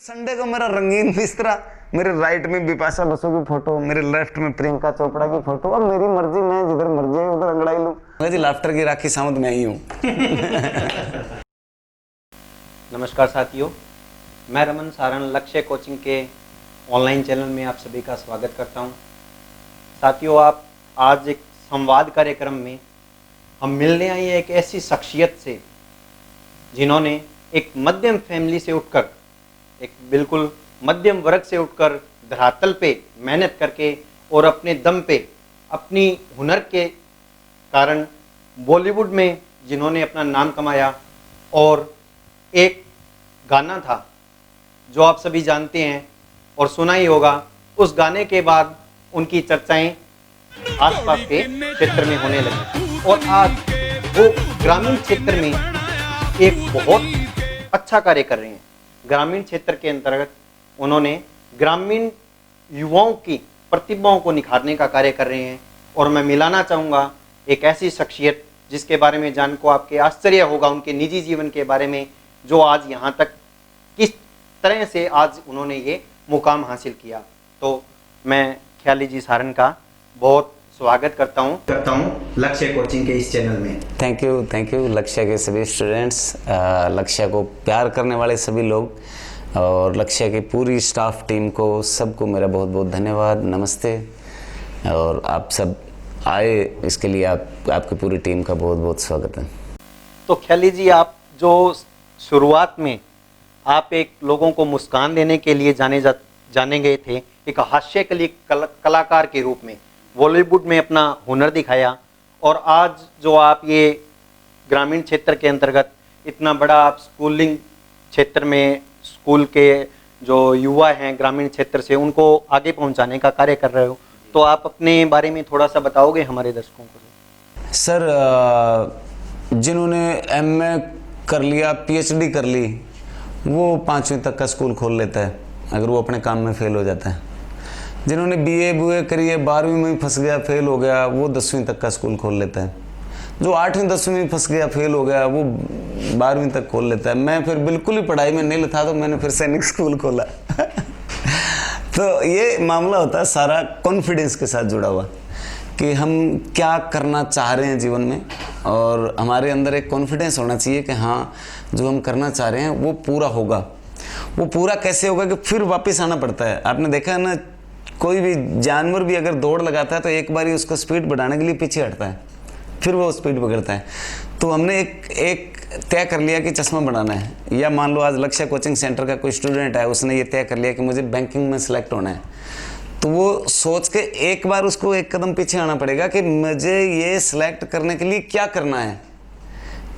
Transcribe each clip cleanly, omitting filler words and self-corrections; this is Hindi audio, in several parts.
संडे को मेरा रंगीन बिस्तरा, मेरे राइट में बिपाशा बसु की फोटो, मेरे लेफ्ट में प्रियंका चोपड़ा की फोटो। अब मेरी मर्जी, मैं जिधर मर्जी उधर अंगड़ाई लूं। जी लाफ्टर की राखी सावंत मैं ही हूँ। नमस्कार साथियों, मैं रमन सारण लक्ष्य कोचिंग के ऑनलाइन चैनल में आप सभी का स्वागत करता हूं। साथियों, आप आज एक संवाद कार्यक्रम में हम मिलने आए हैं एक ऐसी शख्सियत से जिन्होंने एक मध्यम फैमिली से उठकर, एक बिल्कुल मध्यम वर्ग से उठकर धरातल पे मेहनत करके और अपने दम पे अपनी हुनर के कारण बॉलीवुड में जिन्होंने अपना नाम कमाया। और एक गाना था जो आप सभी जानते हैं और सुना ही होगा। उस गाने के बाद उनकी चर्चाएं आसपास के क्षेत्र में होने लगी और आज वो ग्रामीण क्षेत्र में एक बहुत अच्छा कार्य कर रहे हैं। ग्रामीण क्षेत्र के अंतर्गत उन्होंने ग्रामीण युवाओं की प्रतिभाओं को निखारने का कार्य कर रहे हैं। और मैं मिलाना चाहूँगा एक ऐसी शख्सियत जिसके बारे में जान को आपके आश्चर्य होगा, उनके निजी जीवन के बारे में, जो आज यहाँ तक किस तरह से आज उन्होंने ये मुकाम हासिल किया। तो मैं ख्याली जी सारण का बहुत स्वागत करता हूँ लक्ष्य कोचिंग के इस चैनल में। थैंक यू लक्ष्य के सभी स्टूडेंट्स, लक्ष्य को प्यार करने वाले सभी लोग और लक्ष्य की पूरी स्टाफ टीम को, सबको मेरा बहुत बहुत धन्यवाद, नमस्ते। और आप सब आए इसके लिए आपकी पूरी टीम का बहुत बहुत स्वागत है। तो ख्याली जी, आप जो शुरुआत में आप एक लोगों को मुस्कान देने के लिए जाने गए थे, एक हास्य कलाकार के रूप में बॉलीवुड में अपना हुनर दिखाया। और आज जो आप ये ग्रामीण क्षेत्र के अंतर्गत इतना बड़ा आप स्कूलिंग क्षेत्र में, स्कूल के जो युवा हैं ग्रामीण क्षेत्र से, उनको आगे पहुंचाने का कार्य कर रहे हो, तो आप अपने बारे में थोड़ा सा बताओगे हमारे दर्शकों को। सर, जिन्होंने एमए कर लिया, पीएचडी कर ली, वो 5वीं तक का स्कूल खोल लेता है अगर वो अपने काम में फेल हो जाता है। जिन्होंने बीए करी है, 12वीं में फंस गया, फेल हो गया, वो 10वीं तक का स्कूल खोल लेता है। जो 8वीं 10वीं में फंस गया, फेल हो गया, वो 12वीं तक खोल लेता है। मैं फिर बिल्कुल ही पढ़ाई में निल था, तो मैंने फिर सैनिक स्कूल खोला। तो ये मामला होता है सारा कॉन्फिडेंस के साथ जुड़ा हुआ कि हम क्या करना चाह रहे हैं जीवन में, और हमारे अंदर एक कॉन्फिडेंस होना चाहिए कि हाँ, जो हम करना चाह रहे हैं वो पूरा होगा। वो पूरा कैसे होगा कि फिर वापस आना पड़ता है। आपने देखा है ना, कोई भी जानवर भी अगर दौड़ लगाता है तो एक बार ही उसको स्पीड बढ़ाने के लिए पीछे हटता है, फिर वो स्पीड पकड़ता है। तो हमने एक तय कर लिया कि चश्मा बनाना है। या मान लो आज लक्ष्य कोचिंग सेंटर का कोई स्टूडेंट है, उसने ये तय कर लिया कि मुझे बैंकिंग में सिलेक्ट होना है, तो वो सोच के एक बार उसको एक कदम पीछे आना पड़ेगा कि मुझे ये सिलेक्ट करने के लिए क्या करना है।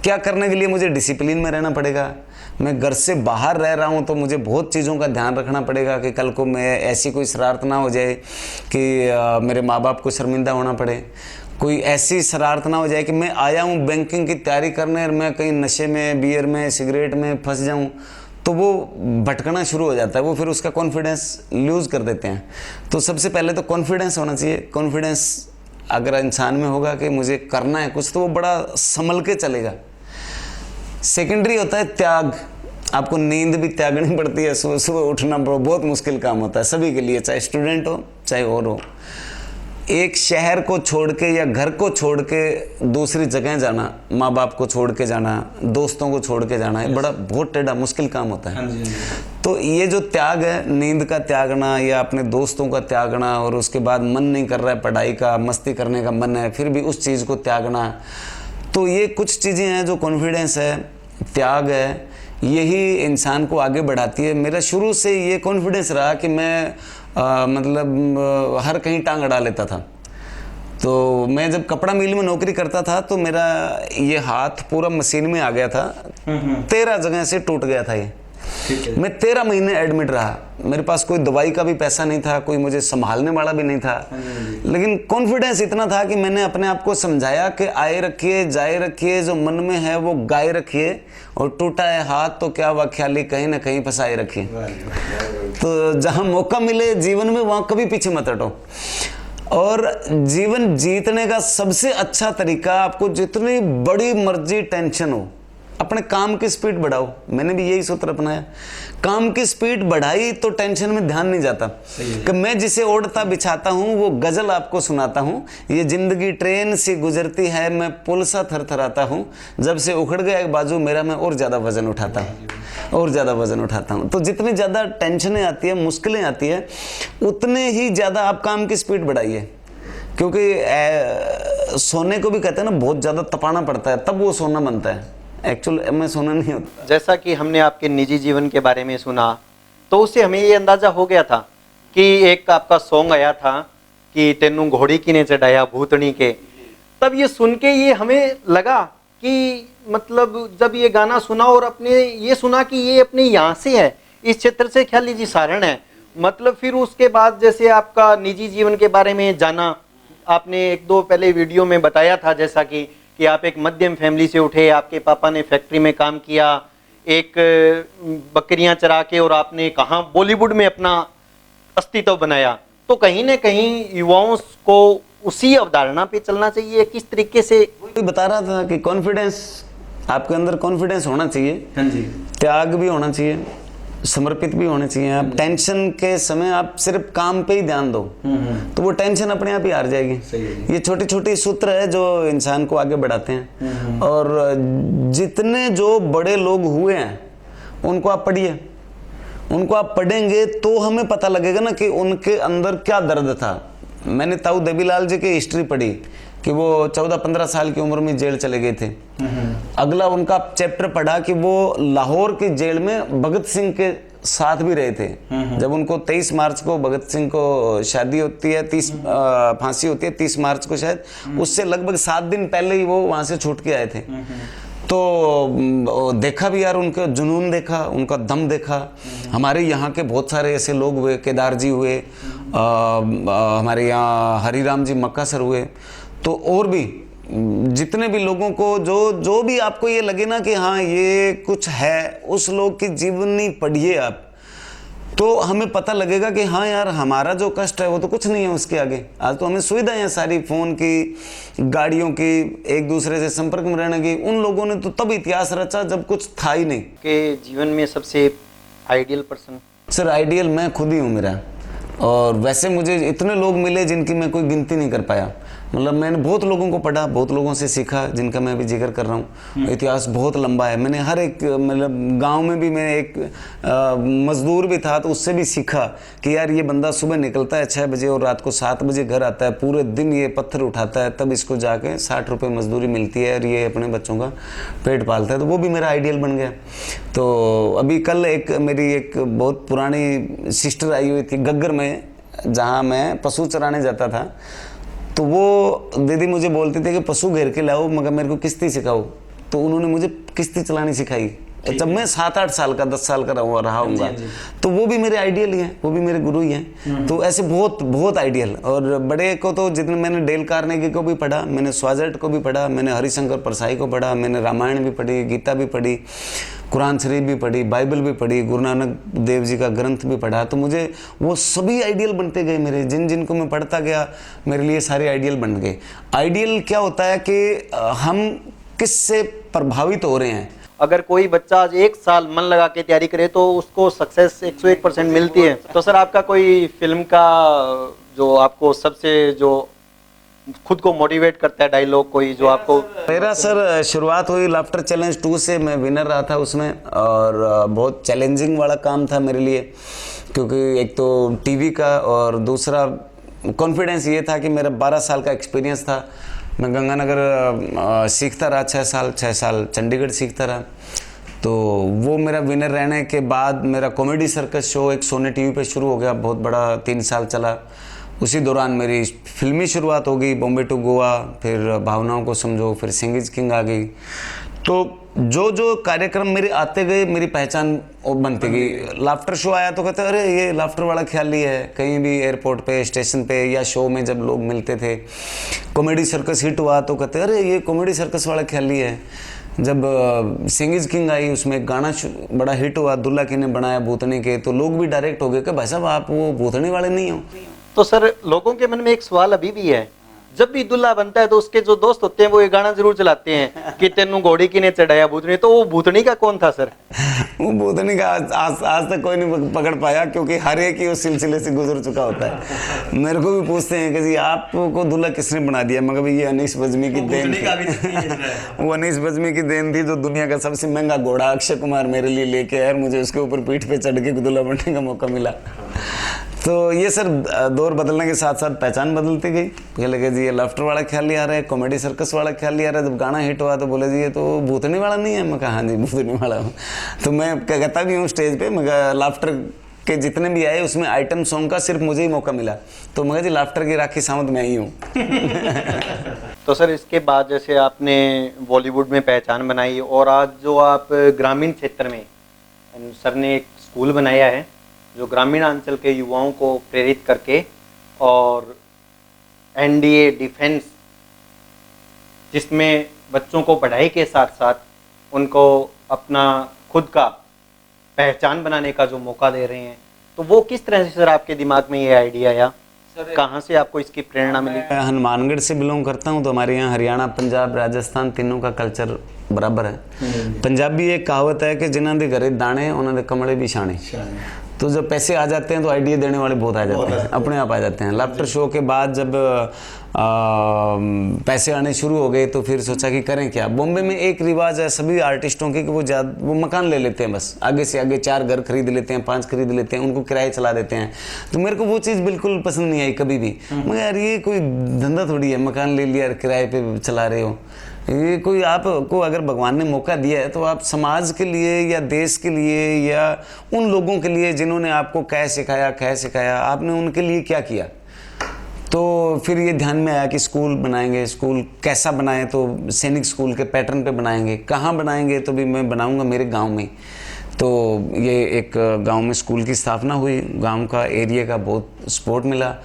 क्या करने के लिए मुझे डिसिप्लिन में रहना पड़ेगा। मैं घर से बाहर रह रहा हूँ तो मुझे बहुत चीज़ों का ध्यान रखना पड़ेगा कि कल को मैं ऐसी कोई शरारत ना हो जाए कि मेरे माँ बाप को शर्मिंदा होना पड़े। कोई ऐसी शरारत ना हो जाए कि मैं आया हूँ बैंकिंग की तैयारी करने और मैं कहीं नशे में, बियर में, सिगरेट में फंस जाऊँ, तो वो भटकना शुरू हो जाता है। वो फिर उसका कॉन्फिडेंस लूज़ कर देते हैं। तो सबसे पहले तो कॉन्फिडेंस होना चाहिए। कॉन्फिडेंस अगर इंसान में होगा कि मुझे करना है कुछ, तो वो बड़ा संभल के चलेगा। सेकेंडरी होता है त्याग। आपको नींद भी त्यागनी पड़ती है, सुबह सुबह उठना बहुत मुश्किल काम होता है सभी के लिए, चाहे स्टूडेंट हो चाहे और हो। एक शहर को छोड़ के या घर को छोड़ के दूसरी जगह जाना, माँ बाप को छोड़ के जाना, दोस्तों को छोड़ के जाना, ये बड़ा बहुत टेढ़ा मुश्किल काम होता है। तो ये जो त्याग है, नींद का त्यागना या अपने दोस्तों का त्यागना, और उसके बाद मन नहीं कर रहा है पढ़ाई का, मस्ती करने का मन है, फिर भी उस चीज़ को त्यागना, तो ये कुछ चीज़ें हैं जो कॉन्फिडेंस है, त्याग है, यही इंसान को आगे बढ़ाती है। मेरा शुरू से ये कॉन्फिडेंस रहा कि मैं मतलब हर कहीं टांग अड़ा लेता था। तो मैं जब कपड़ा मिल में नौकरी करता था तो मेरा ये हाथ पूरा मशीन में आ गया था, 13 जगह से टूट गया था ये। मैं 13 महीने एडमिट रहा। मेरे पास कोई दवाई का भी पैसा नहीं था, कोई मुझे संभालने वाला भी नहीं था, लेकिन कॉन्फिडेंस इतना था कि मैंने अपने आप को समझाया कि आए रखिए, जाए रखिए, जो मन में है वो गाए रखिए, और टूटा है हाथ तो क्या हुआ, ख्याली कहीं ना कहीं फंसाए रखिए। तो जहां मौका मिले जीवन में, वहां कभी पीछे मत हटो। और जीवन जीतने का सबसे अच्छा तरीका, आपको जितनी बड़ी मर्जी टेंशन हो, अपने काम की स्पीड बढ़ाओ। मैंने भी यही सूत्र अपनाया, काम की स्पीड बढ़ाई तो टेंशन में ध्यान नहीं जाता कि मैं जिसे ओढ़ता बिछाता हूँ वो गजल आपको सुनाता हूँ। ये जिंदगी ट्रेन सी गुजरती है, मैं पुल सा थरथराता हूँ, जब से उखड़ गया एक बाजू मेरा मैं और ज़्यादा वजन उठाता हूँ, और ज़्यादा वजन उठाता हूँ। तो जितनी ज़्यादा टेंशनें आती है, मुश्किलें आती है, उतने ही ज़्यादा आप काम की स्पीड बढ़ाइए। क्योंकि सोने को भी कहते हैं ना, बहुत ज़्यादा तपाना पड़ता है तब वो सोना बनता है, एक्चुअल में सोना नहीं होता। जैसा कि हमने आपके निजी जीवन के बारे में सुना तो उससे हमें ये अंदाज़ा हो गया था कि एक आपका सॉन्ग आया था कि तेनू घोड़ी किने चढ़ाया भूतनी के। तब ये सुन के ये हमें लगा कि मतलब जब ये गाना सुना और अपने ये सुना कि ये अपने यहाँ से है, इस क्षेत्र से ख्याल लीजिए सारण है। मतलब फिर उसके बाद जैसे आपका निजी जीवन के बारे में जाना, आपने एक दो पहले वीडियो में बताया था जैसा कि आप एक मध्यम फैमिली से उठे, आपके पापा ने फैक्ट्री में काम किया, एक बकरियां चरा के, और आपने कहाँ बॉलीवुड में अपना अस्तित्व बनाया। तो कहीं ना कहीं युवाओं को उसी अवधारणा पे चलना चाहिए। किस तरीके से बता रहा था कि कॉन्फिडेंस, आपके अंदर कॉन्फिडेंस होना चाहिए, हाँ जी, त्याग भी होना चाहिए, समर्पित भी होने चाहिए। आप टेंशन के समय आप सिर्फ काम पे ही ध्यान दो तो वो टेंशन अपने आप ही हार जाएगी। ये छोटी छोटी सूत्र है जो इंसान को आगे बढ़ाते हैं। और जितने जो बड़े लोग हुए हैं उनको आप पढ़िए, उनको आप पढ़ेंगे तो हमें पता लगेगा ना कि उनके अंदर क्या दर्द था। मैंने ताऊ देवीलाल जी की हिस्ट्री पढ़ी कि वो 14-15 साल की उम्र में जेल चले गए थे। अगला उनका चैप्टर पढ़ा कि वो लाहौर की जेल में भगत सिंह के साथ भी रहे थे। जब उनको 23 मार्च को भगत सिंह को शादी होती है, 30 फांसी होती है 30 मार्च को शायद, उससे लगभग 7 दिन पहले ही वो वहां से छूट के आए थे। तो देखा भी यार, उनका जुनून देखा, उनका दम देखा। हमारे यहाँ के बहुत सारे ऐसे लोग हुए, केदार जी हुए, हमारे यहाँ हरिराम जी मक्कासर हुए, तो और भी जितने भी लोगों को जो भी आपको ये लगे ना कि हाँ ये कुछ है, उस लोग की जीवनी पढ़िए आप, तो हमें पता लगेगा कि हाँ यार हमारा जो कष्ट है वो तो कुछ नहीं है उसके आगे। आज तो हमें सुविधाएं हैं सारी, फोन की, गाड़ियों की, एक दूसरे से संपर्क में रहने की। उन लोगों ने तो तब इतिहास रचा जब कुछ था ही नहीं। के जीवन में सबसे आइडियल पर्सन? सर आइडियल मैं खुद ही हूँ मेरा। और वैसे मुझे इतने लोग मिले जिनकी मैं कोई गिनती नहीं कर पाया। मतलब मैंने बहुत लोगों को पढ़ा, बहुत लोगों से सीखा, जिनका मैं अभी जिक्र कर रहा हूँ। इतिहास बहुत लंबा है। मैंने हर एक, मतलब गांव में भी मैं एक मजदूर भी था तो उससे भी सीखा कि यार ये बंदा सुबह निकलता है 6 बजे और रात को 7 बजे घर आता है, पूरे दिन ये पत्थर उठाता है, तब इसको जाके 60 रुपये मजदूरी मिलती है और ये अपने बच्चों का पेट पालता है। तो वो भी मेरा आइडियल बन गया। तो अभी कल एक मेरी एक बहुत पुरानी सिस्टर आई हुई थी गग्गर में, जहाँ मैं पशु चराने जाता था। तो वो दीदी मुझे बोलती थी कि पशु घेर के लाओ मगर मेरे को किश्ती सिखाओ। तो उन्होंने मुझे किश्ती चलानी सिखाई जब मैं 7-8 साल का, 10 साल का रहा हूँगा। तो वो भी मेरे आइडियल ही हैं, वो भी मेरे गुरु ही हैं। तो ऐसे बहुत बहुत आइडियल। और बड़े को तो जितने मैंने डेल कार्नेगी को भी पढ़ा, मैंने स्वाजर्ट को भी पढ़ा, मैंने हरिशंकर परसाई को पढ़ा, मैंने रामायण भी पढ़ी, गीता भी पढ़ी, कुरान शरीफ भी पढ़ी, बाइबल भी पढ़ी, गुरु नानक देव जी का ग्रंथ भी पढ़ा। तो मुझे वो सभी आइडियल बनते गए मेरे, जिनको मैं पढ़ता गया मेरे लिए सारे आइडियल बन गए। आइडियल क्या होता है कि हम किससे प्रभावित हो रहे हैं। अगर कोई बच्चा आज 1 साल मन लगा के तैयारी करे तो उसको सक्सेस 101% मिलती है। तो सर आपका कोई फिल्म का जो आपको सबसे जो खुद को मोटिवेट करता है डायलॉग कोई जो आपको? मेरा सर शुरुआत हुई लाफ्टर चैलेंज 2 से, मैं विनर रहा था उसमें। और बहुत चैलेंजिंग वाला काम था मेरे लिए, क्योंकि एक तो टीवी का और दूसरा कॉन्फिडेंस ये था कि मेरा 12 साल का एक्सपीरियंस था। मैं गंगानगर सीखता रहा 6 साल चंडीगढ़ सीखता रहा। तो वो मेरा विनर रहने के बाद मेरा कॉमेडी सर्कस शो एक सोनी टीवी पे शुरू हो गया, बहुत बड़ा 3 साल चला। उसी दौरान मेरी फिल्मी शुरुआत हो गई, बॉम्बे टू गोवा, फिर भावनाओं को समझो, फिर सिंह इज किंग आ गई। तो जो कार्यक्रम मेरे आते गए मेरी पहचान बनती गई। लाफ्टर शो आया तो कहते अरे ये लाफ्टर वाला ख्याली है। कहीं भी एयरपोर्ट पे, स्टेशन पे या शो में जब लोग मिलते थे। कॉमेडी सर्कस हिट हुआ तो कहते अरे ये कॉमेडी सर्कस वाला ख्याली है। जब सिंह इज किंग आई उसमें एक गाना बड़ा हिट हुआ, दुल्ला की ने बनाया भूतनी के, तो लोग भी डायरेक्ट हो गए कि भाई साहब आप वो भूतनी वाले नहीं हो। तो सर लोगों के मन में एक सवाल अभी भी है, जब भी दूल्हा बनता है तो उसके जो दोस्त होते हैं वो ये गाना जरूर चलाते हैं कि तेनू घोड़ी की ने चढ़ाया भूतनी। तो वो भूतनी का कौन था सर? वो भूतनी का आज तक कोई नहीं पकड़ पाया, क्योंकि हर एक ही उस सिलसिले से गुजर चुका होता है। मेरे को भी पूछते हैं कि जी आपको दूल्हा किसने बना दिया, मगर भाई ये अनीस बज्मी की देन थी। वो अनीस बज्मी की देन थी, जो दुनिया का सबसे महंगा घोड़ा अक्षय कुमार मेरे लिए लेके आया और मुझे उसके ऊपर पीठ पे चढ़ के दूल्हा बनने का मौका मिला। तो ये सर दौर बदलने के साथ साथ पहचान बदलती गई। पहले कि जी ये लाफ्टर वाला ख्याल नहीं आ रहा है, कॉमेडी सर्कस वाला ख्याल नहीं आ रहा है। जब गाना हिट हुआ तो बोले जी ये तो भूतनी वाला नहीं है। मैं कहा हाँ जी भूतनी वाला हूँ। तो मैं कहता भी हूँ स्टेज पे, मगर लाफ्टर के जितने भी आए उसमें आइटम सॉन्ग का सिर्फ मुझे ही मौका मिला। तो मगर जी लाफ्टर की राखी सावंत मैं ही हूँ। तो सर इसके बाद जैसे आपने बॉलीवुड में पहचान बनाई और आज जो आप ग्रामीण क्षेत्र में, सर ने एक स्कूल बनाया है जो ग्रामीण अंचल के युवाओं को प्रेरित करके और एनडीए डिफेंस, जिसमें बच्चों को पढ़ाई के साथ साथ उनको अपना खुद का पहचान बनाने का जो मौका दे रहे हैं, तो वो किस तरह से सर आपके दिमाग में ये आइडिया आया? कहाँ से आपको इसकी प्रेरणा मिली? मैं हनुमानगढ़ से बिलोंग करता हूँ, तो हमारे यहाँ हरियाणा, पंजाब, राजस्थान तीनों का कल्चर बराबर है। पंजाबी एक कहावत है कि जिन्हों के घरे दाने उन्होंने कमड़े भी छाने। तो जब पैसे आ जाते हैं तो आइडिया देने वाले बहुत आ जाते हैं, अपने आप आ जाते हैं। लाफ्टर शो के बाद जब पैसे आने शुरू हो गए तो फिर सोचा कि करें क्या। बॉम्बे में एक रिवाज है सभी आर्टिस्टों की कि वो मकान ले लेते हैं, बस आगे से आगे 4 घर खरीद लेते हैं, 5 खरीद लेते हैं, उनको किराए चला देते हैं। तो मेरे को वो चीज़ बिल्कुल पसंद नहीं आई कभी भी। मगर यार ये कोई धंधा थोड़ी है, मकान ले लिया किराए पे चला रहे हो। ये कोई आपको अगर भगवान ने मौका दिया है तो आप समाज के लिए या देश के लिए या उन लोगों के लिए जिन्होंने आपको क्या सिखाया आपने उनके लिए क्या किया। तो फिर ये ध्यान में आया कि स्कूल बनाएंगे। स्कूल कैसा बनाएं, तो सैनिक स्कूल के पैटर्न पे बनाएंगे। कहाँ बनाएंगे, तो भी मैं बनाऊंगा मेरे गांव में। तो ये एक गांव में स्कूल की स्थापना हुई। गांव का एरिया का बहुत सपोर्ट मिला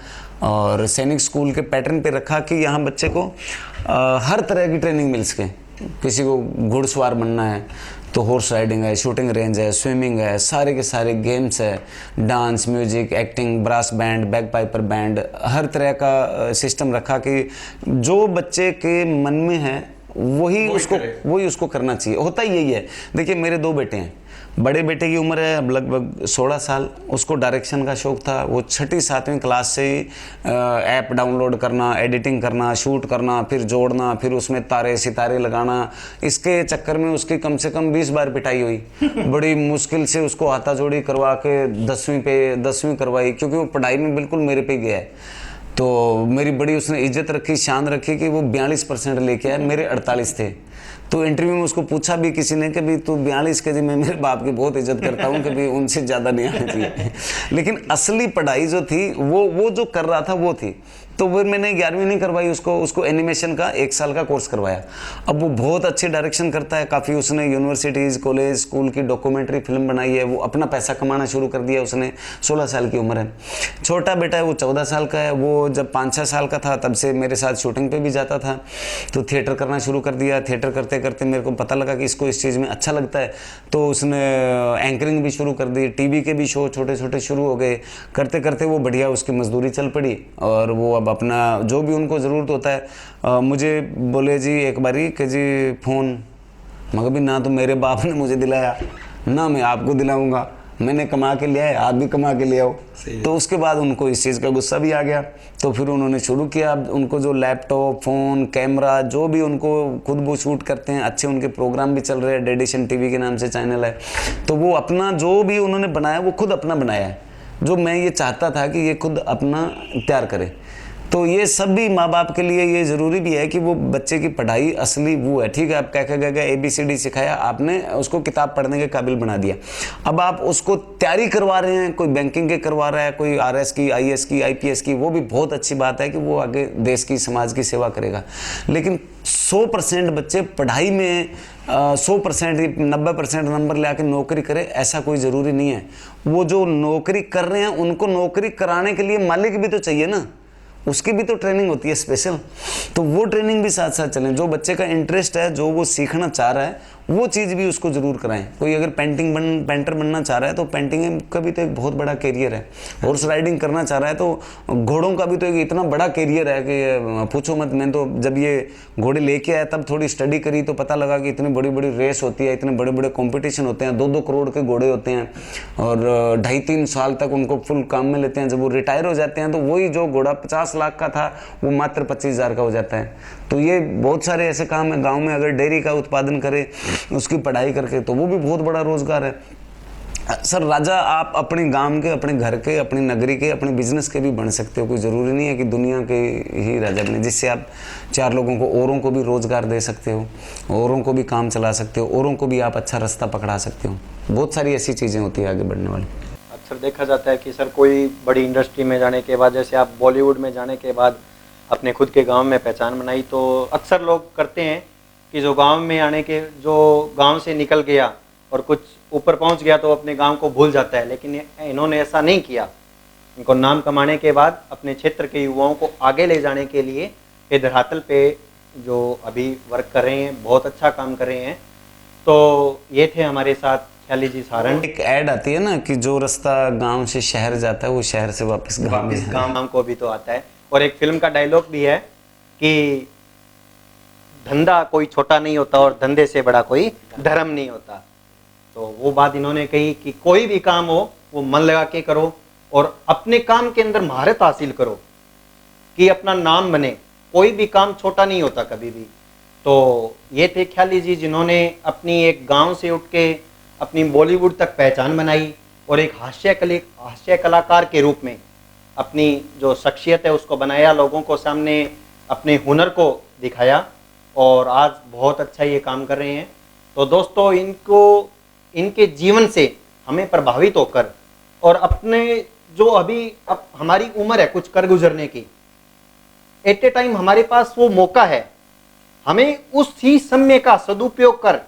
और सैनिक स्कूल के पैटर्न पे रखा कि यहाँ बच्चे को हर तरह की ट्रेनिंग मिल सके। किसी को घुड़सवार बनना है तो हॉर्स राइडिंग है, शूटिंग रेंज है, स्विमिंग है, सारे के सारे गेम्स है, dance, music, acting, brass band, bagpiper band, हर तरह का सिस्टम रखा कि जो बच्चे के मन में है वही उसको करना चाहिए। होता ही यही है। देखिए मेरे 2 बेटे हैं। बड़े बेटे की उम्र है अब लगभग 16 साल। उसको डायरेक्शन का शौक़ था। वो 6ठी 7वीं क्लास से ही ऐप डाउनलोड करना, एडिटिंग करना, शूट करना, फिर जोड़ना, फिर उसमें तारे सितारे लगाना, इसके चक्कर में उसकी कम से कम 20 बार पिटाई हुई। बड़ी मुश्किल से उसको हाथा जोड़ी करवा के 10वीं करवाई, क्योंकि वो पढ़ाई में बिल्कुल मेरे पे गया है। तो मेरी बड़ी उसने इज्जत रखी, शान रखी कि वो 42% लेके आया, मेरे 48 थे। तो इंटरव्यू में उसको पूछा भी किसी ने कि भाई तू 42 के जी, मैं मेरे बाप की बहुत इज्जत करता हूँ कि भाई उनसे ज़्यादा नहीं आना चाहिए। लेकिन असली पढ़ाई जो थी वो जो कर रहा था वो थी। तो फिर मैंने 11वीं नहीं करवाई, उसको एनिमेशन का 1 साल का कोर्स करवाया। अब वो बहुत अच्छी डायरेक्शन करता है काफ़ी। उसने यूनिवर्सिटीज़, कॉलेज, स्कूल की डॉक्यूमेंट्री फिल्म बनाई है। वो अपना पैसा कमाना शुरू कर दिया उसने। 16 साल की उम्र है। छोटा बेटा है वो 14 साल का है। वो जब 5-6 साल का था तब से मेरे साथ शूटिंग पे भी जाता था। तो थिएटर करना शुरू कर दिया। थिएटर करते करते मेरे को पता लगा कि इसको इस चीज़ में अच्छा लगता है। तो उसने एंकरिंग भी शुरू कर दी। टीवी के भी शो छोटे छोटे शुरू हो गए। करते करते वो बढ़िया उसकी मजदूरी चल पड़ी और वो अब अपना जो भी उनको ज़रूरत होता है मुझे बोले जी एक बारी कि जी फ़ोन, मगर भी ना तो मेरे बाप ने मुझे दिलाया ना मैं आपको दिलाऊंगा। मैंने कमा के लिया है, आप भी कमा के ले आओ। तो उसके बाद उनको इस चीज़ का गुस्सा भी आ गया। तो फिर उन्होंने शुरू किया। अब उनको जो लैपटॉप, फ़ोन, कैमरा जो भी उनको खुद वो शूट करते हैं, अच्छे उनके प्रोग्राम भी चल रहे हैं। डेडिशन टीवी के नाम से चैनल है। तो वो अपना जो भी उन्होंने बनाया वो खुद अपना बनाया है, जो मैं ये चाहता था कि ये खुद अपना तैयार करे। तो ये सब भी माँ बाप के लिए ये ज़रूरी भी है कि वो बच्चे की पढ़ाई असली वो है। ठीक है, आप कह गए ABCD सिखाया, आपने उसको किताब पढ़ने के काबिल बना दिया। अब आप उसको तैयारी करवा रहे हैं, कोई बैंकिंग के करवा रहा है, कोई RS की, IS की, IPS की, वो भी बहुत अच्छी बात है कि वो आगे देश की, समाज की सेवा करेगा। लेकिन 100% बच्चे पढ़ाई में 100% 90% नंबर ले आके नौकरी करे ऐसा कोई ज़रूरी नहीं है। वो जो नौकरी कर रहे हैं उनको नौकरी कराने के लिए मालिक भी तो चाहिए ना, उसकी भी तो ट्रेनिंग होती है स्पेशल। तो वो ट्रेनिंग भी साथ साथ चलें। जो बच्चे का इंटरेस्ट है, जो वो सीखना चाह रहा है, वो चीज़ भी उसको ज़रूर कराएं। कोई अगर पेंटर बनना चाह रहा है तो पेंटिंग का भी तो एक बहुत बड़ा कैरियर है। हॉर्स राइडिंग करना चाह रहा है तो घोड़ों का भी तो एक इतना बड़ा कैरियर है कि पूछो मत। मैं तो जब ये घोड़े लेके आया तब थोड़ी स्टडी करी तो पता लगा कि इतनी बड़ी बड़ी रेस होती है, इतने बड़े बड़े कॉम्पिटिशन होते हैं, 2-2 करोड़ के घोड़े होते हैं और 2.5-3 साल तक उनको फुल काम में लेते हैं। जब वो रिटायर हो जाते हैं तो वही जो घोड़ा 50 लाख का था वो मात्र 25,000 का हो जाता है। तो ये बहुत सारे ऐसे काम है। गांव में अगर डेयरी का उत्पादन करे उसकी पढ़ाई करके तो वो भी बहुत बड़ा रोजगार है। सर राजा आप अपने गांव के, अपने घर के, अपनी नगरी के, अपने बिजनेस के भी बन सकते हो। कोई ज़रूरी नहीं है कि दुनिया के ही राजा बने, जिससे आप 4 लोगों को, औरों को भी रोज़गार दे सकते हो, औरों को भी काम चला सकते हो, औरों को भी आप अच्छा रास्ता पकड़ा सकते हो। बहुत सारी ऐसी चीज़ें होती है आगे बढ़ने वाली। अक्सर देखा जाता है कि सर कोई बड़ी इंडस्ट्री में जाने के बाद, जैसे आप बॉलीवुड में जाने के बाद अपने खुद के गांव में पहचान बनाई, तो अक्सर लोग करते हैं कि जो गांव में आने के, जो गांव से निकल गया और कुछ ऊपर पहुंच गया तो अपने गांव को भूल जाता है। लेकिन इन्होंने ऐसा नहीं किया। इनको नाम कमाने के बाद अपने क्षेत्र के युवाओं को आगे ले जाने के लिए ये धरातल पे जो अभी वर्क कर रहे हैं, बहुत अच्छा काम कर रहे हैं। तो ये थे हमारे साथ ख्याली जी सारण। एक ऐड आती है ना कि जो रास्ता गांव से शहर जाता है वो शहर से वापस गांव को भी तो आता है। और एक फिल्म का डायलॉग भी है कि धंधा कोई छोटा नहीं होता और धंधे से बड़ा कोई धर्म नहीं होता। तो वो बात इन्होंने कही कि कोई भी काम हो वो मन लगा के करो और अपने काम के अंदर महारत हासिल करो कि अपना नाम बने। कोई भी काम छोटा नहीं होता कभी भी। तो ये थे ख्याली जी जिन्होंने अपनी एक गांव से उठ के अपनी बॉलीवुड तक पहचान बनाई और एक हास्य कलाकार के रूप में अपनी जो शख्सियत है उसको बनाया, लोगों को सामने अपने हुनर को दिखाया और आज बहुत अच्छा ये काम कर रहे हैं। तो दोस्तों इनके जीवन से हमें प्रभावित होकर और अपने जो अभी अब हमारी उम्र है कुछ कर गुजरने की, एट ए टाइम हमारे पास वो मौका है, हमें उसी समय का सदुपयोग कर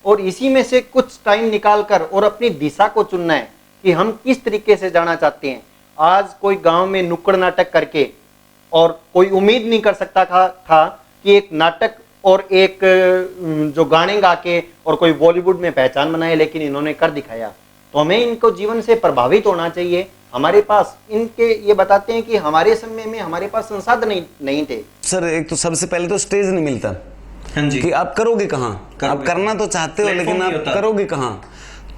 और इसी में से कुछ टाइम निकाल कर और अपनी दिशा को चुनना है कि हम किस तरीके से जाना चाहते हैं। आज कोई गांव में नुक्कड़ नाटक करके और कोई उम्मीद नहीं कर सकता था कि एक नाटक और एक जो गाने गा के और कोई बॉलीवुड में पहचान बनाए, लेकिन इन्होंने कर दिखाया। तो हमें इनको जीवन से प्रभावित होना चाहिए। हमारे पास इनके ये बताते हैं कि हमारे समय में हमारे पास संसाधन नहीं थे। सर एक तो सबसे पहले तो स्टेज नहीं मिलता। हाँ जी। कि आप करोगे कहाँ, आप करना तो चाहते हो लेकिन आप करोगे कहाँ।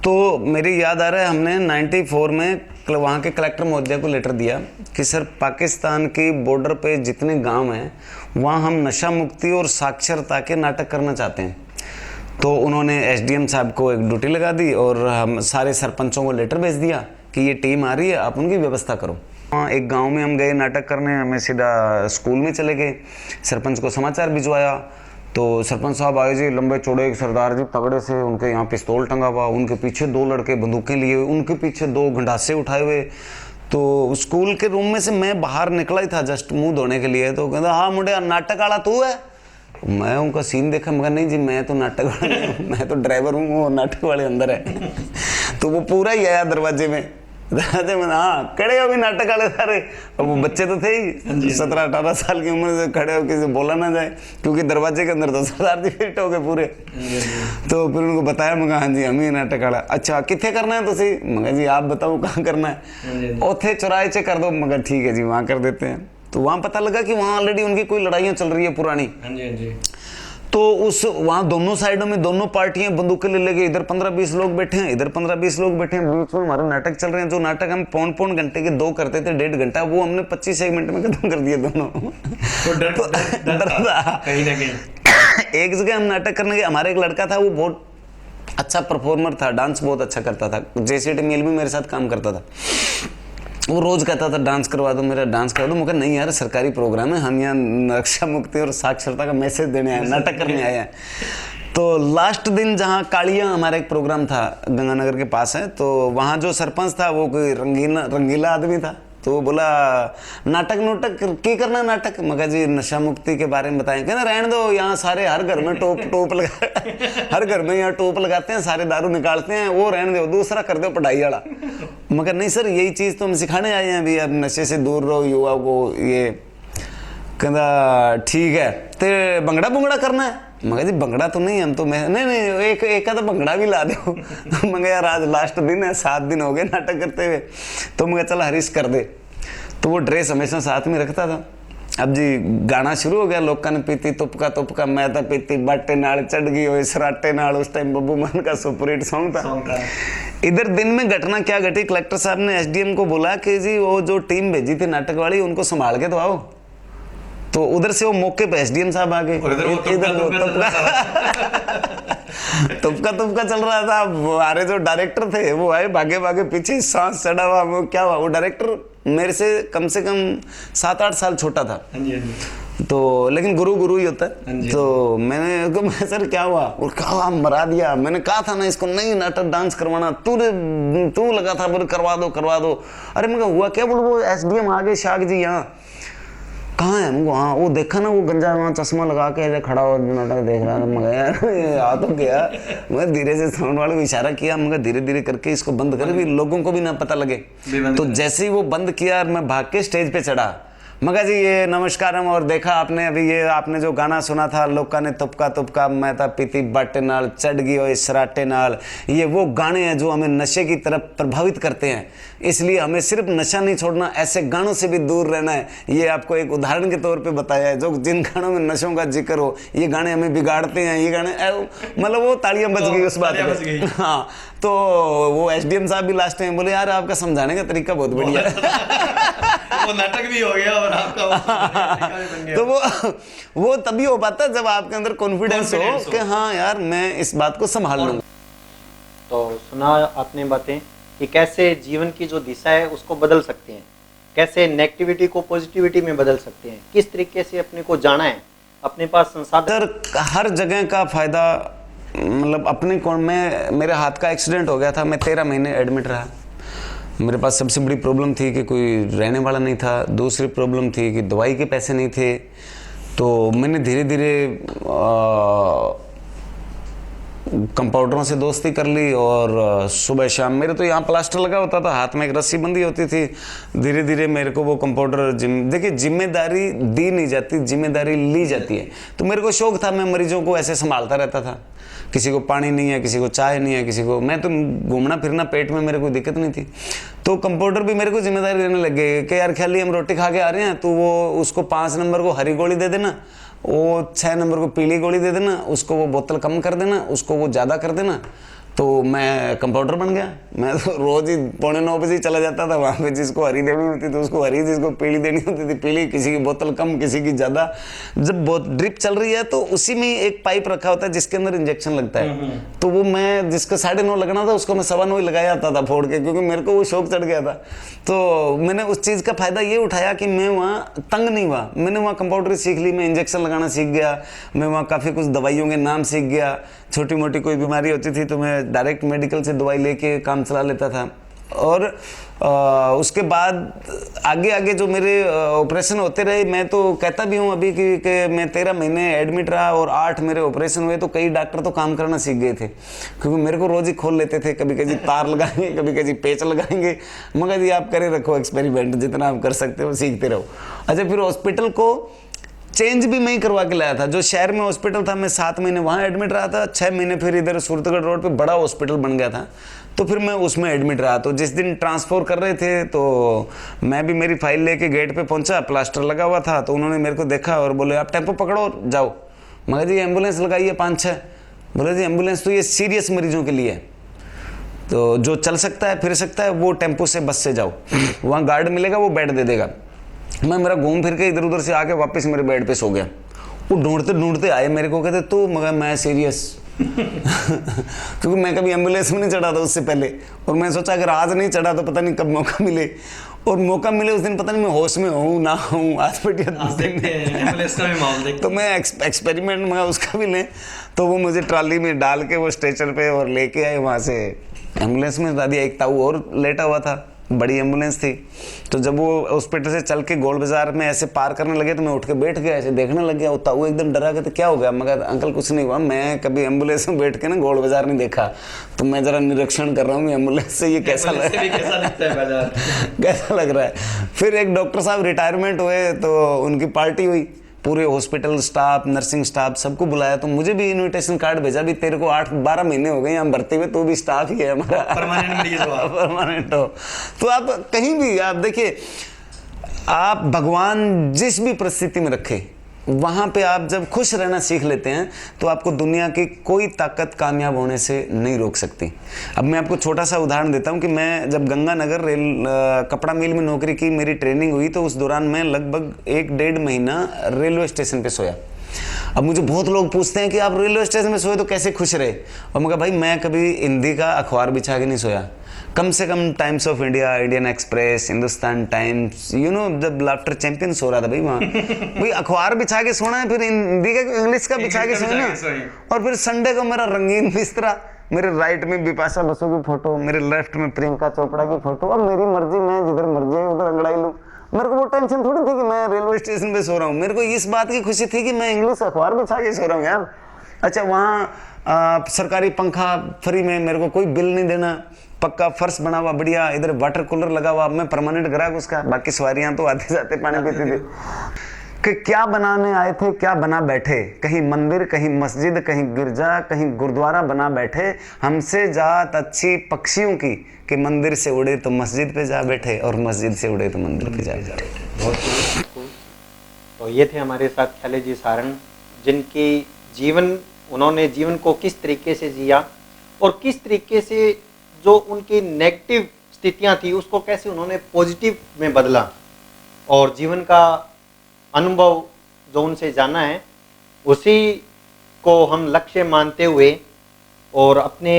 तो मेरी याद आ रहा है हमने 94 में वहाँ के कलेक्टर महोदय को लेटर दिया कि सर पाकिस्तान की बॉर्डर पे जितने गांव हैं वहाँ हम नशा मुक्ति और साक्षरता के नाटक करना चाहते हैं। तो उन्होंने एसडीएम साहब को एक ड्यूटी लगा दी और हम सारे सरपंचों को लेटर भेज दिया कि ये टीम आ रही है, आप उनकी व्यवस्था करो। हाँ, एक गांव में हम गए नाटक करने, हमें सीधा स्कूल में चले गए, सरपंच को समाचार भिजवाया। तो सरपंच साहब आए जी, लंबे चौड़े एक सरदार जी तगड़े से, उनके यहाँ पिस्तौल टंगा हुआ, उनके पीछे 2 लड़के बंदूकें लिए हुए, उनके पीछे 2 गंडासे उठाए हुए। तो स्कूल के रूम में से मैं बाहर निकला ही था जस्ट मुंह धोने के लिए, तो कहता हाँ मुंडे नाटक वाला तू है। मैं उनका सीन देखा, मगर नहीं जी मैं तो नाटक वाला नहीं हूँ, मैं तो ड्राइवर हूँ, वो नाटक वाले अंदर है। तो वो पूरा ही आया दरवाजे में, हाँ खड़े हो भी नाटक वाले सारे। और वो बच्चे तो थे ही 17-18 साल की उम्र से, खड़े हो किसी बोला ना जाए क्योंकि दरवाजे के अंदर तो सरदार जी फिट हो गए पूरे। तो फिर उनको बताया, मगर हाँ जी हम ही नाटक वाला। अच्छा कितने करना है तुसी, मगर जी आप बताओ कहाँ करना है। उथे चौराहे च कर दो, मगर ठीक है जी वहाँ कर देते हैं। तो वहाँ पता लगा कि वहाँ ऑलरेडी उनकी कोई लड़ाइयाँ चल रही है पुरानी। तो उस वहाँ दोनों साइडों में दोनों पार्टियां बंदूकें ले लेके, इधर 15-20 लोग बैठे हैं, इधर 15-20 लोग बैठे हैं, बीच में हमारे नाटक चल रहे हैं। जो नाटक हम पौन घंटे के 2 करते थे, 1.5 घंटा, वो हमने 25 मिनट में खत्म कर दिए दोनों। तो डर था कहीं ना कहीं। एक जगह हम नाटक करने के, हमारे एक लड़का था वो बहुत अच्छा परफॉर्मर था, डांस बहुत अच्छा करता था, जेसीटी मेल भी मेरे साथ काम करता था। वो रोज कहता था डांस करवा दो, मेरा डांस करवा दो। मगर नहीं यार सरकारी प्रोग्राम है, हम यहाँ नक्शा मुक्ति और साक्षरता का मैसेज देने आए, नाटक करने आए हैं। तो लास्ट दिन जहाँ कालिया हमारा एक प्रोग्राम था गंगानगर के पास है, तो वहाँ जो सरपंच था वो कोई रंगीला आदमी था। तो वो बोला नाटक की करना नाटक, मगर जी नशा मुक्ति के बारे में बताएं। कहना रहने दो, यहाँ सारे हर घर में टोप लगा हर घर में यहाँ टोप लगाते हैं, सारे दारू निकालते हैं, वो रहने दो, दूसरा कर दो पढ़ाई वाला। मगर नहीं सर यही चीज़ तो हम सिखाने आए हैं अभी, अब नशे से दूर रहो युवा को। ये कहना ठीक है, ते भंगड़ा करना है, मगर जी भंगड़ा तो नहीं, हम तो मैं नहीं एक का तो भंगड़ा भी ला दो। मगर यार आज लास्ट दिन है, 7 दिन हो गए नाटक करते हुए, तो मगर चल हरीश कर दे। तो वो ड्रेस हमेशा साथ में रखता था। अब जी गाना शुरू हो गया, लोगों ने पीती तुपका मैं तो पीती बाटे नाल चढ़ गई हो सराटे नाल, उस टाइम बब्बू मान का सुपरहिट सॉन्ग था। इधर दिन में घटना क्या घटी, कलेक्टर साहब ने एसडीएम को बोला कि जी वो जो टीम भेजी थी नाटक वाली उनको संभाल के तो आओ। तो उधर से वो मौके पे एसडीएम साहब आ गए, इधर तुपका चल रहा था। हमारे जो डायरेक्टर थे वो आए भागे भागे पीछे, सांस चढ़ा हुआ। वो क्या हुआ, वो डायरेक्टर मेरे से कम 7-8 साल छोटा था। तो लेकिन गुरु ही होता है। तो मैंने कहा सर क्या हुआ, और कहा मरा दिया। मैंने कहा था ना इसको नहीं नाटक डांस करवाना, तू लगा था बोले करवा दो। अरे मैं हुआ क्या, बोल वो एसडीएम आ गए शाग जी यहाँ। कहाँ है, मुझे हाँ वो देखा ना वो गंजा वहाँ चश्मा लगा के खड़ा हो नाटक देख रहा था। मगर यार आ तो गया। मैं धीरे से साउंड वाले को इशारा किया, मगर धीरे धीरे करके इसको बंद कर भी लोगों को भी ना पता लगे। तो जैसे ही वो बंद किया मैं भाग के स्टेज पे चढ़ा। मगर जी ये नमस्कारम, और देखा आपने अभी ये आपने जो गाना सुना था लोका ने तुपका मैं था पीती बाटे नाल चढ़ गई हो सराटे नाल, ये वो गाने हैं जो हमें नशे की तरफ प्रभावित करते हैं। इसलिए हमें सिर्फ नशा नहीं छोड़ना, ऐसे गानों से भी दूर रहना है। ये आपको एक उदाहरण के तौर पे बताया है, जो जिन गानों में नशों का जिक्र हो, ये गाने हमें बिगाड़ते हैं। ये गाने मतलब वो तालियां बज गई उस बात पे। हाँ, तो वो एसडीएम साहब भी लास्ट टाइम बोले यार आपका समझाने का तरीका बहुत बढ़िया है। वो नाटक भी हो गया और आपका तो वो तभी हो पाता है जब आपके अंदर कॉन्फिडेंस हो कि हाँ यार मैं इस बात को संभाल लूंगा। तो सुना आपने बातें कि कैसे जीवन की जो दिशा है उसको बदल सकते हैं, कैसे नेगेटिविटी को पॉजिटिविटी में बदल सकते हैं, किस तरीके से अपने को जाना है, अपने पास संसाधन। हर जगह का फायदा, मतलब अपने को मेरे हाथ का एक्सीडेंट हो गया था, मैं 13 महीने एडमिट रहा। मेरे पास सबसे बड़ी प्रॉब्लम थी कि कोई रहने वाला नहीं था, दूसरी प्रॉब्लम थी कि दवाई के पैसे नहीं थे। तो मैंने धीरे धीरे कंपाउंडरों से दोस्ती कर ली, और सुबह शाम मेरे तो यहाँ प्लास्टर लगा होता था, हाथ में एक रस्सी बंधी होती थी। धीरे धीरे मेरे को वो कंपाउंडर देखिए जिम्मेदारी दी नहीं जाती, जिम्मेदारी ली जाती है। तो मेरे को शौक था, मैं मरीजों को ऐसे संभालता रहता था। किसी को पानी नहीं है, किसी को चाय नहीं है, किसी को, मैं तो घूमना फिरना पेट में मेरे कोई दिक्कत नहीं थी। तो कंपाउंडर भी मेरे को जिम्मेदारी देने लग गए कि यार ख्याली हम रोटी खा के आ रहे हैं, तो वो उसको 5 नंबर को हरी गोली दे देना, वो 6 नंबर को पीली गोली दे देना, उसको वो बोतल कम कर देना, उसको वो ज़्यादा कर देना। तो मैं कंपाउंडर बन गया। मैं तो रोज ही 8:45 बजे चला जाता था वहाँ पे, जिसको हरी देनी होती थी उसको हरी, जिसको पीली देनी होती थी पीली, किसी की बोतल कम किसी की ज़्यादा। जब ड्रिप चल रही है तो उसी में एक पाइप रखा होता है जिसके अंदर इंजेक्शन लगता है। तो वो मैं जिसका 9:30 लगना था उसको मैं 9:15 ही लगाया आता था फोड़ के, क्योंकि मेरे को वो शौक चढ़ गया था। तो मैंने उस चीज़ का फ़ायदा ये उठाया कि मैं वहाँ तंग नहीं हुआ। मैंने वहाँ कंपाउंडरी सीख ली, मैं इंजेक्शन लगाना सीख गया, मैं वहाँ काफ़ी कुछ दवाइयों के नाम सीख गया। छोटी मोटी कोई बीमारी होती थी तो मैं डायरेक्ट मेडिकल से दवाई लेके काम चला लेता था। और उसके बाद आगे आगे जो मेरे ऑपरेशन होते रहे, मैं तो कहता भी हूँ अभी कि मैं 13 महीने एडमिट रहा और 8 मेरे ऑपरेशन हुए, तो कई डॉक्टर तो काम करना सीख गए थे, क्योंकि मेरे को रोज ही खोल लेते थे। कभी कभी तार लगाएंगे, कभी कभी पेच लगाएंगे, मगर ये आप करे रखो एक्सपेरिमेंट, जितना आप कर सकते हो सीखते रहो। अच्छा, फिर हॉस्पिटल को चेंज भी मैं ही करवा के लाया था। जो शहर में हॉस्पिटल था मैं 7 महीने वहाँ एडमिट रहा था, 6 महीने फिर इधर सूरतगढ़ रोड पे बड़ा हॉस्पिटल बन गया था, तो फिर मैं उसमें एडमिट रहा। तो जिस दिन ट्रांसफर कर रहे थे तो मैं भी मेरी फाइल लेके गेट पे पहुंचा, प्लास्टर लगा हुआ था, तो उन्होंने मेरे को देखा और बोले आप टेम्पो पकड़ो जाओ। मगर जी एम्बुलेंस लगाई है 5-6। बोले जी एम्बुलेंस तो ये सीरियस मरीजों के लिए है, तो जो चल सकता है फिर सकता है वो टेम्पो से बस से जाओ, वहाँ गार्ड मिलेगा वो बेड दे देगा। मैं मेरा घूम फिर के इधर उधर से आके वापस मेरे बेड पे सो गया। वो ढूंढते ढूंढते आए मेरे को, कहते तो मगर मैं सीरियस क्योंकि मैं कभी एम्बुलेंस में नहीं चढ़ा था उससे पहले, और मैं सोचा अगर आज नहीं चढ़ा तो पता नहीं कब मौका मिले, और मौका मिले उस दिन पता नहीं मैं होश में हूँ ना हूँ। आज तो मैं एक्सपेरिमेंट में उसका भी लें, तो वो मुझे ट्रॉली में डाल के वो स्ट्रेचर पे और लेके आए वहाँ से एम्बुलेंस में बता दिया। एक ताऊ और लेटा हुआ था, बड़ी एम्बुलेंस थी। तो जब वो हॉस्पिटल से चल के गोल बाजार में ऐसे पार करने लगे तो मैं उठ के बैठ गया, ऐसे देखने लग गया। वो ताऊ एकदम डरा गया, तो क्या हो गया? मगर अंकल कुछ नहीं हुआ, मैं कभी एम्बुलेंस में बैठ के ना गोल बाजार नहीं देखा, तो मैं जरा निरीक्षण कर रहा हूँ एम्बुलेंस से ये कैसा लग रहा है कैसा लग रहा है। फिर एक डॉक्टर साहब रिटायरमेंट हुए तो उनकी पार्टी हुई, पूरे हॉस्पिटल स्टाफ, नर्सिंग स्टाफ सबको बुलाया, तो मुझे भी इनविटेशन कार्ड भेजा भी तेरे को 8-12 महीने हो गए हम भर्ती में, तो भी स्टाफ ही है हमारा, परमानेंट मरीज हो आप। परमानेंट हो। तो आप कहीं भी आप देखिए, आप भगवान जिस भी परिस्थिति में रखे वहाँ पे आप जब खुश रहना सीख लेते हैं तो आपको दुनिया की कोई ताकत कामयाब होने से नहीं रोक सकती। अब मैं आपको छोटा सा उदाहरण देता हूँ कि मैं जब गंगानगर कपड़ा मिल में नौकरी की, मेरी ट्रेनिंग हुई, तो उस दौरान मैं लगभग 1-1.5 महीना रेलवे स्टेशन पे सोया। अब मुझे बहुत लोग पूछते हैं कि आप रेलवे स्टेशन में सोए तो कैसे खुश रहे, और मैं कहा भाई मैं कभी हिंदी का अखबार बिछा के नहीं सोया, कम से कम Times of India, Indian Express, Hindustan Times, जब लाफ्टर चैंपियंस हो रहा था भाई वहाँ भाई अखबार बिछा के सोना है, फिर हिंदी का इंग्लिश का बिछा के सोना, और फिर संडे को मेरा रंगीन बिस्तरा, मेरे राइट में बिपाशा बसु की फोटो, मेरे लेफ्ट में प्रियंका चोपड़ा की फोटो, अब मेरी मर्जी, मैं जिधर मर्जी उधर अंगड़ाई लूँ। मेरे को वो टेंशन थोड़ी थी कि मैं रेलवे स्टेशन पे सो रहा हूँ, मेरे को इस बात की खुशी थी कि मैं इंग्लिश अखबार बिछा के सो रहा हूँ यार। अच्छा, वहाँ सरकारी पंखा फ्री में, मेरे को कोई बिल नहीं देना, पक्का फर्श बना हुआ बढ़िया, इधर वाटर कूलर लगा हुआ, मैं परमानेंट ग्राहक उसका, बाकी सवारियां तो आते जाते पानी पीती थी। कि क्या बनाने आए थे, क्या बना बैठे, कहीं मंदिर, कहीं मस्जिद, कहीं गिरजा, कहीं गुरुद्वारा बना बैठे, हमसे जात अच्छी पक्षियों की कि मंदिर से उड़े तो मस्जिद पे जा बैठे और मस्जिद से उड़े तो मंदिर पे जा बैठे। बहुत खूब। तो ये थे हमारे साथ ख्याले जी सारण, जिनकी उन्होंने जीवन को किस तरीके से जिया और किस तरीके से जो उनकी नेगेटिव स्थितियां थी उसको कैसे उन्होंने पॉजिटिव में बदला, और जीवन का अनुभव जो उनसे जाना है उसी को हम लक्ष्य मानते हुए और अपने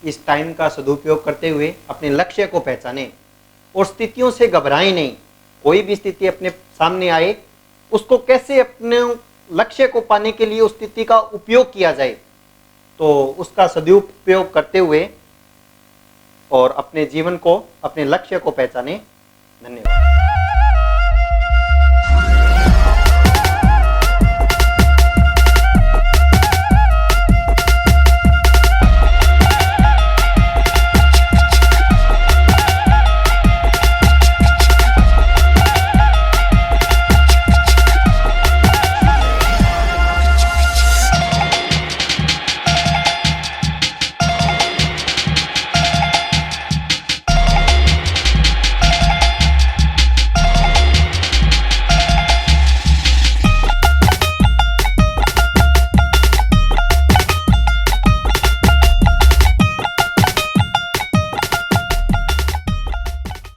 इस टाइम का सदुपयोग करते हुए अपने लक्ष्य को पहचाने और स्थितियों से घबराएं नहीं। कोई भी स्थिति अपने सामने आए उसको कैसे अपने लक्ष्य को पाने के लिए उस स्थिति का उपयोग किया जाए, तो उसका सदुपयोग करते हुए और अपने जीवन को, अपने लक्ष्य को पहचाने। धन्यवाद।